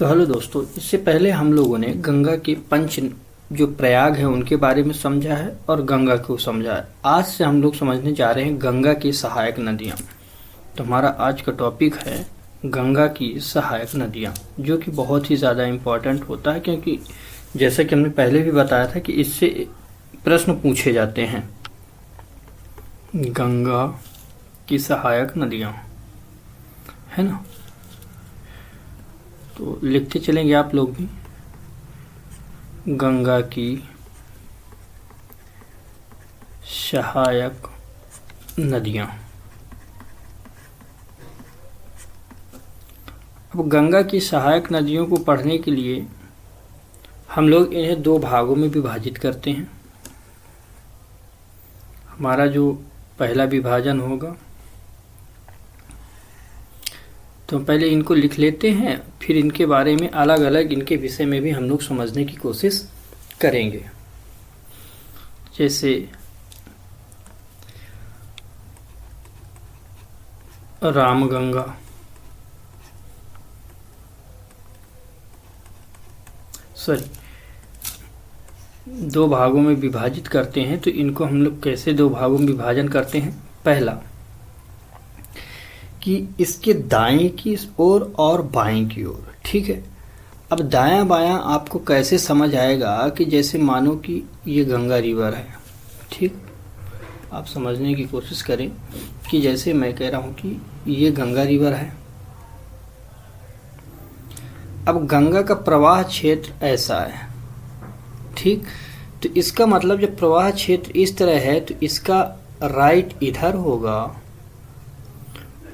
तो हेलो दोस्तों, इससे पहले हम लोगों ने गंगा के पंच जो प्रयाग है उनके बारे में समझा है और गंगा को समझा है। आज से हम लोग समझने जा रहे हैं गंगा की सहायक नदियाँ। तो हमारा आज का टॉपिक है गंगा की सहायक नदियाँ, जो कि बहुत ही ज़्यादा इम्पोर्टेंट होता है, क्योंकि जैसा कि हमने पहले भी बताया था कि इससे प्रश्न पूछे जाते हैं। गंगा की सहायक नदियाँ, है ना। तो लिखते चलेंगे आप लोग भी, गंगा की सहायक नदियाँ। अब गंगा की सहायक नदियों को पढ़ने के लिए हम लोग इन्हें दो भागों में विभाजित करते हैं। हमारा जो पहला विभाजन होगा, तो पहले इनको लिख लेते हैं, फिर इनके बारे में अलग अलग इनके विषय में भी हम लोग समझने की कोशिश करेंगे। जैसे रामगंगा, दो भागों में विभाजित करते हैं। तो इनको हम लोग कैसे दो भागों में विभाजन करते हैं? पहला कि इसके दाएं की ओर और बाएं की ओर, ठीक है। अब दायां बायां आपको कैसे समझ आएगा कि जैसे मानो कि ये गंगा रिवर है, ठीक। आप समझने की कोशिश करें कि जैसे मैं कह रहा हूं कि ये गंगा रिवर है। अब गंगा का प्रवाह क्षेत्र ऐसा है, ठीक। तो इसका मतलब जब प्रवाह क्षेत्र इस तरह है तो इसका राइट इधर होगा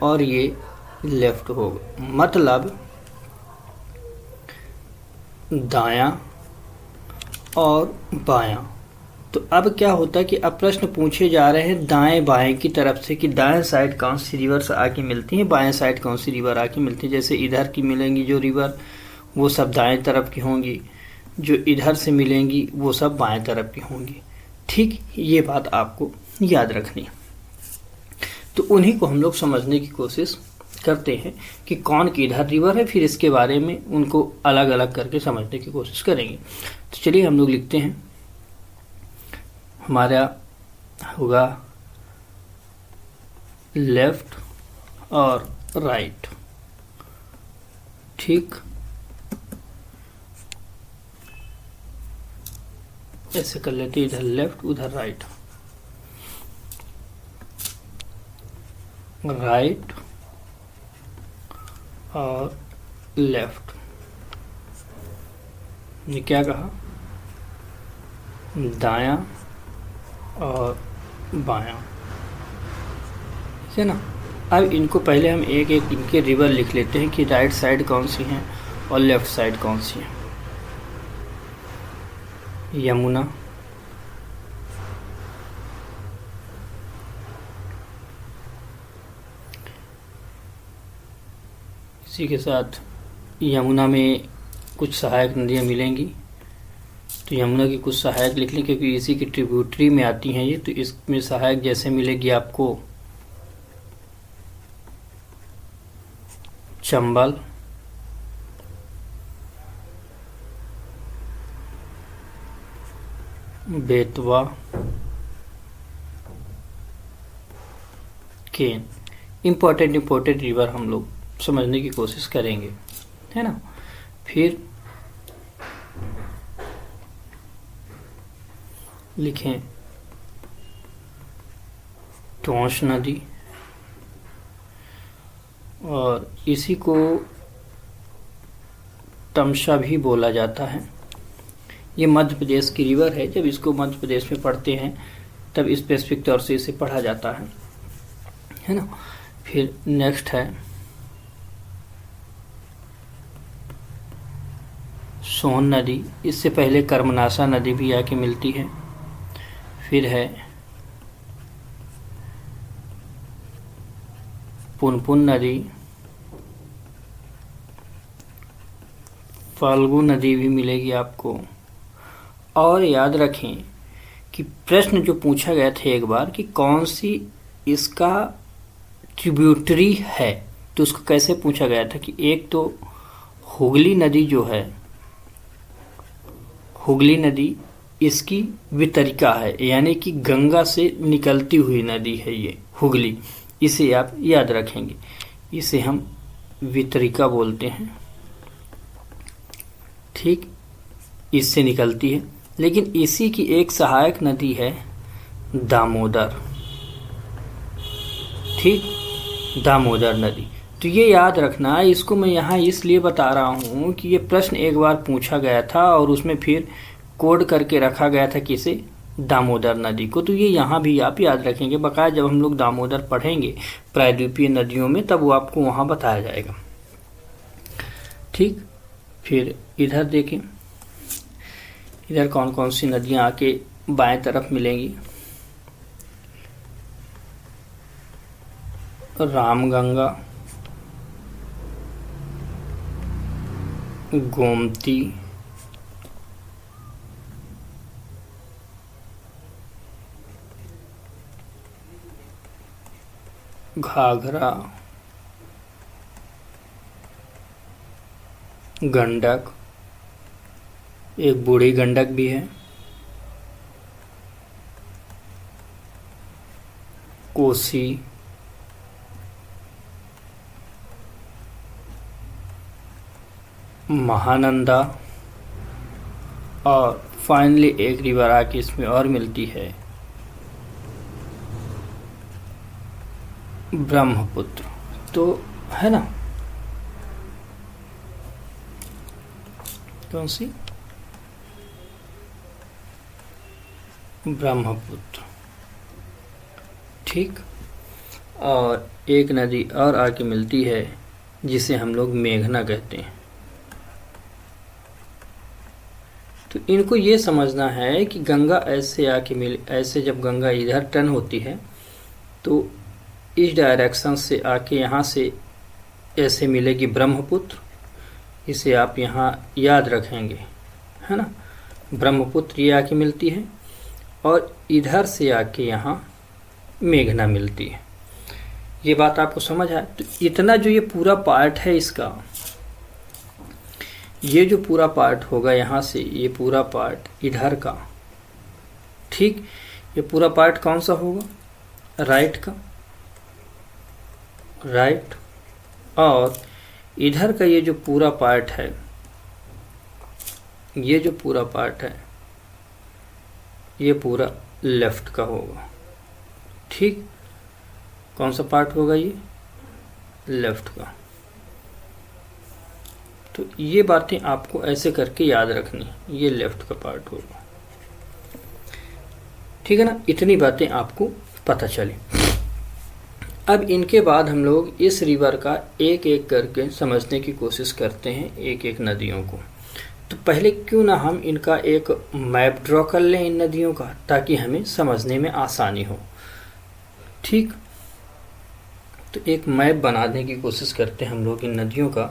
और ये लेफ्ट होगा, मतलब दायां और बायां। तो अब क्या होता है कि अब प्रश्न पूछे जा रहे हैं दाएं बाएं की तरफ से कि दाएं साइड कौन सी रिवर आके मिलती है, बाएं साइड कौन सी रिवर आके मिलती है। जैसे इधर की मिलेंगी जो रिवर वो सब दाएं तरफ की होंगी, जो इधर से मिलेंगी वो सब बाएं तरफ की होंगी, ठीक। ये बात आपको याद रखनी है। तो उन्हीं को हम लोग समझने की कोशिश करते हैं कि कौन किधर रिवर है, फिर इसके बारे में उनको अलग अलग करके समझने की कोशिश करेंगे। तो चलिए हम लोग लिखते हैं, हमारा होगा लेफ्ट और राइट, ठीक। ऐसे कर लेते, इधर लेफ्ट उधर राइट, राइट और लेफ्ट। ये क्या कहा? दायां और बायां, ठीक है ना। अब इनको पहले हम एक एक इनके रिवर लिख लेते हैं कि राइट साइड कौन सी हैं और लेफ्ट साइड कौन सी हैं। यमुना, इसी के साथ यमुना में कुछ सहायक नदियाँ मिलेंगी, तो यमुना की कुछ सहायक लिख लें क्योंकि इसी की ट्रिब्यूटरी में आती हैं ये। तो इसमें सहायक जैसे मिलेगी आपको चंबल, बेतवा, केन। इम्पोर्टेंट रिवर हम लोग समझने की कोशिश करेंगे, है ना। फिर लिखें टोंस नदी, और इसी को तमसा भी बोला जाता है। ये मध्य प्रदेश की रिवर है। जब इसको मध्य प्रदेश में पढ़ते हैं तब स्पेसिफिक तौर से इसे पढ़ा जाता है ना। फिर नेक्स्ट है सोन नदी, इससे पहले कर्मनाशा नदी भी आके मिलती है। फिर है पुनपुन नदी, फाल्गु नदी भी मिलेगी आपको। और याद रखें कि प्रश्न जो पूछा गया था एक बार कि कौन सी इसका ट्रिब्यूटरी है, तो उसको कैसे पूछा गया था कि एक तो हुगली नदी जो है, हुगली नदी इसकी वितरिका है, यानी कि गंगा से निकलती हुई नदी है ये हुगली। इसे आप याद रखेंगे, इसे हम वितरिका बोलते हैं। ठीक, इससे निकलती है। लेकिन इसी की एक सहायक नदी है दामोदर। ठीक, दामोदर नदी। तो ये याद रखना, इसको मैं यहाँ इसलिए बता रहा हूँ कि ये प्रश्न एक बार पूछा गया था और उसमें फिर कोड करके रखा गया था किसे, दामोदर नदी को। तो ये यहाँ भी आप याद रखेंगे, बकाया जब हम लोग दामोदर पढ़ेंगे प्रायद्वीपीय नदियों में तब वो आपको वहाँ बताया जाएगा। ठीक, फिर इधर देखें, इधर कौन कौन सी नदियाँ आके बाएं तरफ मिलेंगी। रामगंगा, गोमती, घाघरा, गंडक, एक बूढ़ी गंडक भी है, कोसी, महानंदा, और फाइनली एक रिवर आके इसमें और मिलती है, ब्रह्मपुत्र। तो है ना, कौन सी, ब्रह्मपुत्र। ठीक, और एक नदी और आके मिलती है जिसे हम लोग मेघना कहते हैं। तो इनको ये समझना है कि गंगा ऐसे आके मिल, ऐसे जब गंगा इधर टर्न होती है तो इस डायरेक्शन से आके यहाँ से ऐसे मिलेगी ब्रह्मपुत्र। इसे आप यहाँ याद रखेंगे, है ना, ब्रह्मपुत्र ये आके मिलती है और इधर से आके यहाँ मेघना मिलती है। ये बात आपको समझ आए? तो इतना जो ये पूरा पार्ट है इसका, ये जो पूरा पार्ट होगा यहाँ से ये पूरा पार्ट इधर का, ठीक, ये पूरा पार्ट कौन सा होगा, राइट का, राइट। और इधर का ये जो पूरा पार्ट है, ये जो पूरा पार्ट है ये पूरा लेफ्ट का होगा। ठीक, कौन सा पार्ट होगा ये, लेफ्ट का। तो ये बातें आपको ऐसे करके याद रखनी, ये लेफ्ट का पार्ट होगा। ठीक है ना, इतनी बातें आपको पता चली। अब इनके बाद हम लोग इस रिवर का एक एक करके समझने की कोशिश करते हैं, एक एक नदियों को। तो पहले क्यों ना हम इनका एक मैप ड्रॉ कर लें इन नदियों का, ताकि हमें समझने में आसानी हो। ठीक, तो एक मैप बनाने की कोशिश करते हैं हम लोग इन नदियों का,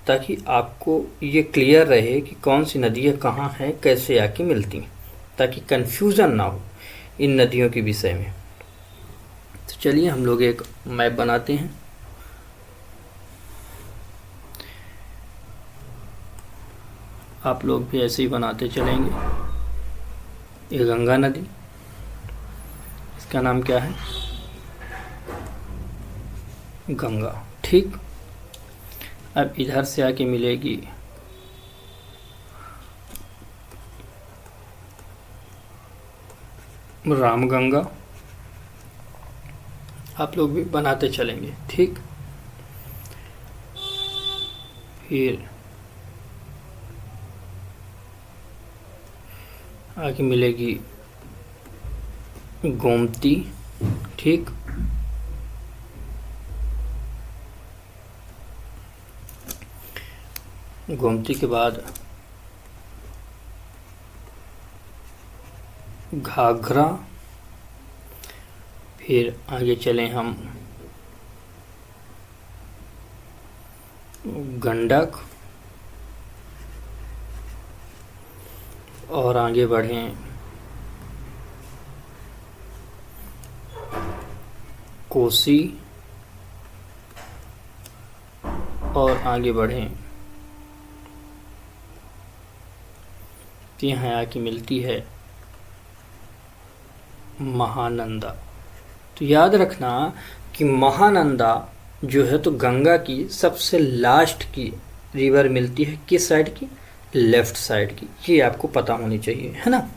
ताकि आपको ये क्लियर रहे कि कौन सी नदियाँ कहाँ हैं, कैसे आके मिलती हैं, ताकि कन्फ्यूज़न ना हो इन नदियों के विषय में। तो चलिए हम लोग एक मैप बनाते हैं। आप लोग भी ऐसे ही बनाते चलेंगे। ये गंगा नदी, इसका नाम क्या है, गंगा। ठीक, अब इधर से आके मिलेगी रामगंगा। आप लोग भी बनाते चलेंगे। ठीक, फिर आगे मिलेगी गोमती। ठीक, गोमती के बाद घाघरा, फिर आगे चलें हम गंडक, और आगे बढ़ें कोसी, और आगे बढ़ें तो यहाँ आके मिलती है महानंदा। तो याद रखना कि महानंदा जो है तो गंगा की सबसे लास्ट की रिवर मिलती है किस साइड की, लेफ्ट साइड की। ये आपको पता होनी चाहिए, है ना।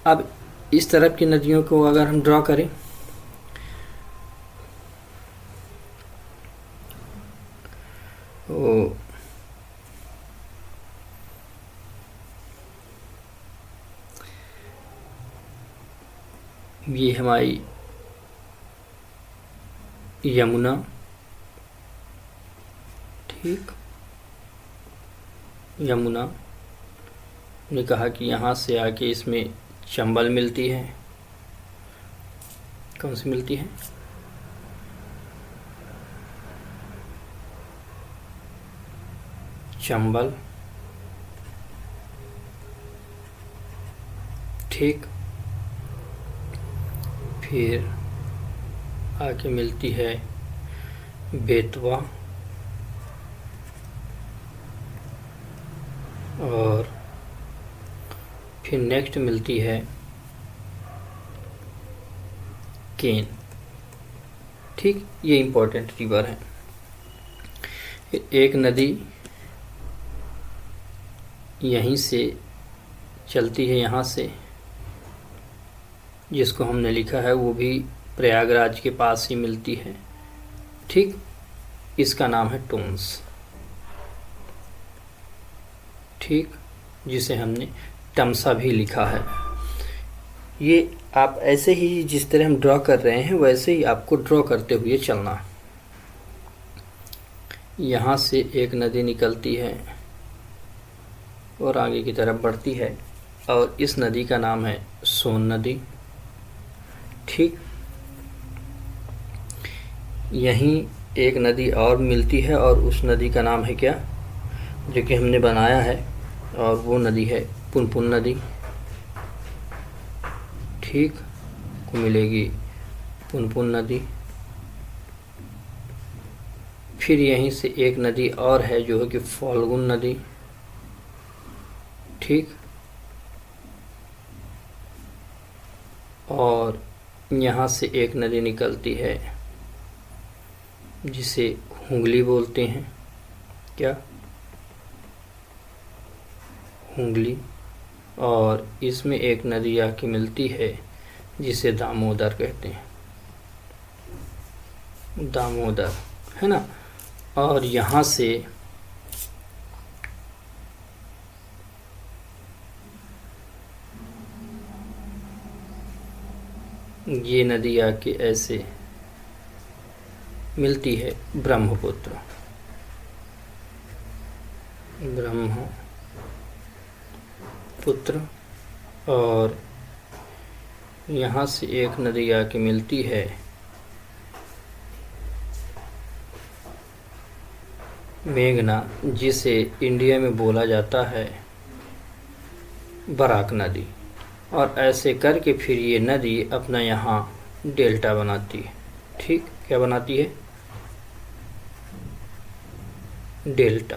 अब इस तरफ की नदियों को अगर हम ड्रॉ करें, तो ये हमारी यमुना, ठीक, यमुना ने कहा कि यहाँ से आके इसमें चंबल मिलती है। कौन सी मिलती है, चंबल, ठीक। फिर आके मिलती है बेतवा, और फिर नेक्स्ट मिलती है केन, ठीक। ये इंपॉर्टेंट रिवर है। एक नदी यहीं से चलती है, यहाँ से, जिसको हमने लिखा है, वो भी प्रयागराज के पास ही मिलती है, ठीक। इसका नाम है टोंस, ठीक, जिसे हमने तमसा भी लिखा है। ये आप ऐसे ही जिस तरह हम ड्रॉ कर रहे हैं वैसे ही आपको ड्रॉ करते हुए चलना। यहाँ से एक नदी निकलती है और आगे की तरफ बढ़ती है, और इस नदी का नाम है सोन नदी, ठीक। यहीं एक नदी और मिलती है और उस नदी का नाम है क्या, जो कि हमने बनाया है, और वो नदी है पुनपुन नदी, ठीक, को मिलेगी पुनपुन नदी। फिर यहीं से एक नदी और है जो है कि फाल्गुन नदी, ठीक। और यहाँ से एक नदी निकलती है जिसे हुगली बोलते हैं, क्या, हुगली। और इसमें एक नदी आके मिलती है जिसे दामोदर कहते हैं, दामोदर, है ना। और यहाँ से ये नदी आके ऐसे मिलती है ब्रह्मपुत्र, ब्रह्मपुत्र। और यहाँ से एक नदी आके मिलती है मेघना, जिसे इंडिया में बोला जाता है बराक नदी। और ऐसे करके फिर ये नदी अपना यहाँ डेल्टा बनाती है, ठीक। क्या बनाती है, डेल्टा।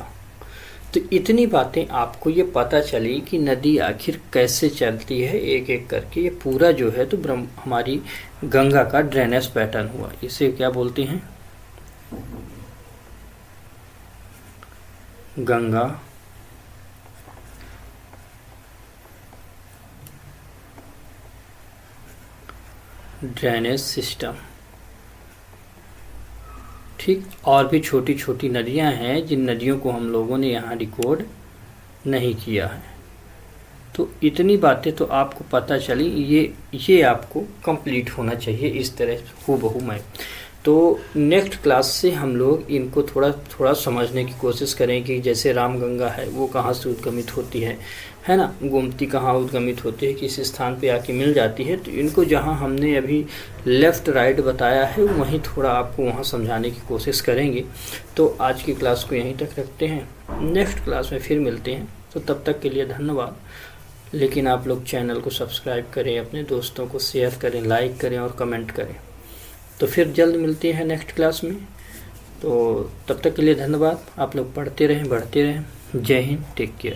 तो इतनी बातें आपको ये पता चली कि नदी आखिर कैसे चलती है एक एक करके। ये पूरा जो है तो हमारी गंगा का ड्रेनेज पैटर्न हुआ। इसे क्या बोलते हैं, गंगा ड्रेनेज सिस्टम, ठीक। और भी छोटी छोटी नदियां हैं जिन नदियों को हम लोगों ने यहाँ रिकॉर्ड नहीं किया है। तो इतनी बातें तो आपको पता चली, ये आपको कंप्लीट होना चाहिए इस तरह हूबहू मैं। तो नेक्स्ट क्लास से हम लोग इनको थोड़ा थोड़ा समझने की कोशिश करें कि जैसे रामगंगा है वो कहाँ से उद्गमित होती है ना, गोमती कहाँ उद्गमित होती है, किस स्थान पे आके मिल जाती है। तो इनको जहाँ हमने अभी लेफ़्ट राइट बताया है वहीं थोड़ा आपको वहाँ समझाने की कोशिश करेंगे। तो आज की क्लास को यहीं तक रखते हैं, नेक्स्ट क्लास में फिर मिलते हैं। तो तब तक के लिए धन्यवाद। लेकिन आप लोग चैनल को सब्सक्राइब करें, अपने दोस्तों को शेयर करें, लाइक करें और कमेंट करें। तो फिर जल्द मिलते हैं नेक्स्ट क्लास में। तो तब तक के लिए धन्यवाद। आप लोग पढ़ते रहें, बढ़ते रहें। जय हिंद, टेक केयर।